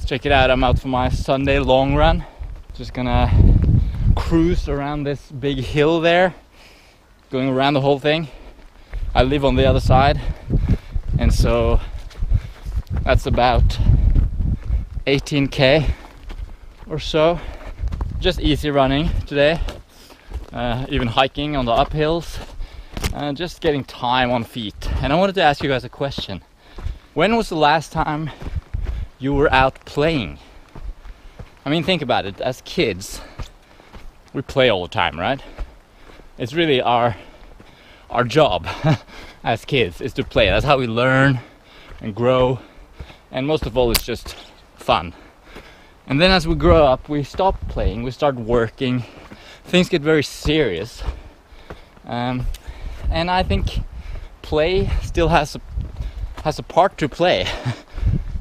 Check it out, I'm out for my Sunday long run. Just gonna cruise around this big hill there, going around the whole thing. I live on the other side, and so that's about 18k or so. Just easy running today, even hiking on the uphills, just getting time on feet. And I wanted to ask you guys a question. When was the last time you were out playing? I mean, think about it. As kids, we play all the time, right? It's really our job as kids is to play. That's how we learn and grow, and most of all, it's just fun. And then as we grow up, we stop playing, we start working, things get very serious, and I think play still has a part to play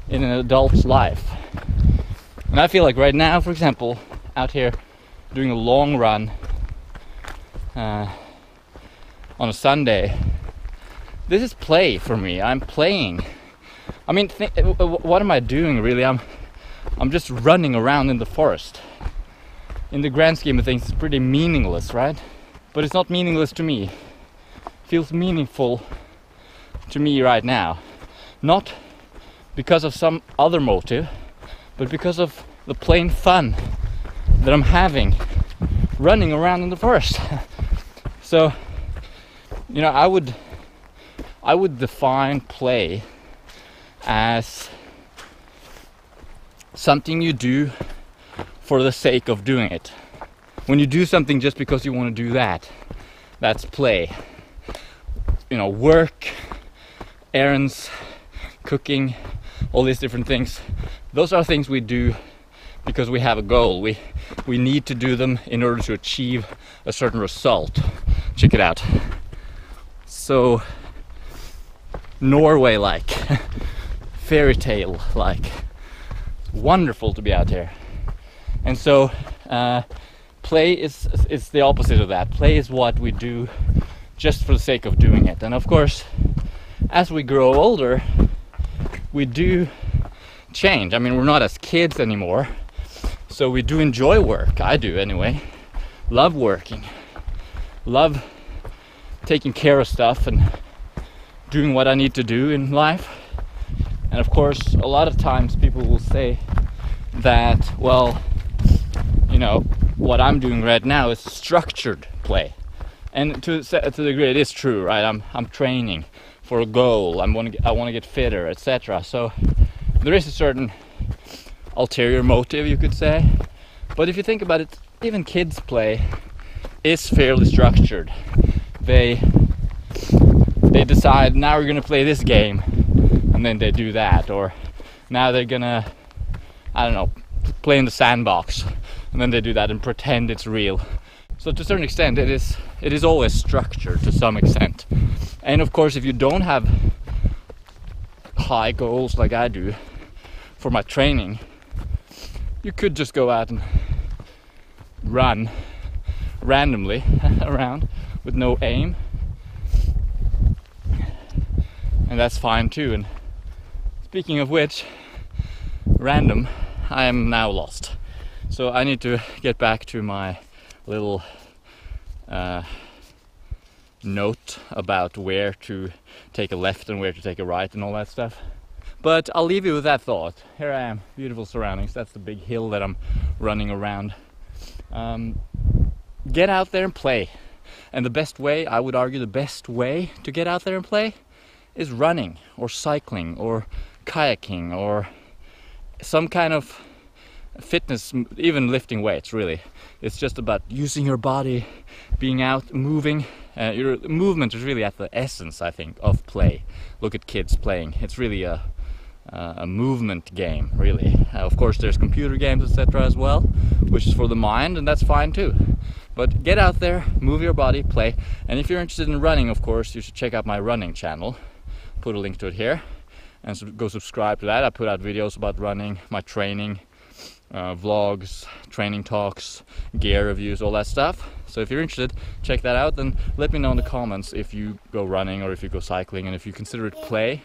in an adult's life. And I feel like right now, for example, out here doing a long run on a Sunday, this is play for me. I'm playing. I mean, what am I doing really? I'm just running around in the forest. In the grand scheme of things, it's pretty meaningless, right? But it's not meaningless to me. It feels meaningful to me right now. Not because of some other motive, but because of the plain fun that I'm having running around in the forest. So, you know, I would define play as something you do for the sake of doing it. When you do something just because you want to do that, that's play. You know, work, errands, cooking, all these different things, those are things we do because we have a goal. We need to do them in order to achieve a certain result. Check it out. So Norway like, fairy tale like, wonderful to be out here. And so play is the opposite of that. Play is what we do just for the sake of doing it. And of course, as we grow older, we do change. I mean, we're not as kids anymore, so we do enjoy work. I do anyway. Love working, love taking care of stuff and doing what I need to do in life. And of course, a lot of times people will say that, well, you know, what I'm doing right now is structured play. And to a degree it is true, right? I'm training for a goal. I want to get fitter, etc. So there is a certain ulterior motive, you could say. But if you think about it, even kids play is fairly structured. They decide, now we're gonna play this game, and then they do that. Or now they're gonna, I don't know, play in the sandbox, and then they do that and pretend it's real. So to a certain extent, it is always structured to some extent. And of course, if you don't have high goals like I do for my training, you could just go out and run randomly around with no aim, and that's fine too. And speaking of which, random, I am now lost, so I need to get back to my little note about where to take a left and where to take a right and all that stuff. But I'll leave you with that thought. Here I am, beautiful surroundings. That's the big hill that I'm running around. Get out there and play. And the best way, I would argue, the best way to get out there and play is running or cycling or kayaking or some kind of fitness, even lifting weights, really. It's just about using your body, being out, moving. Your movement is really at the essence, I think, of play. Look at kids playing. It's really a movement game, really. Of course, there's computer games, etc. as well, which is for the mind, and that's fine too. But get out there, move your body, play. And if you're interested in running, of course, you should check out my running channel. Put a link to it here, and so go subscribe to that. I put out videos about running, my training, vlogs, training talks, gear reviews, all that stuff. So if you're interested, check that out, and let me know in the comments if you go running or if you go cycling, and if you consider it play,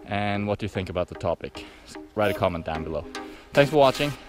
and what do you think about the topic. Write a comment down below. Thanks for watching.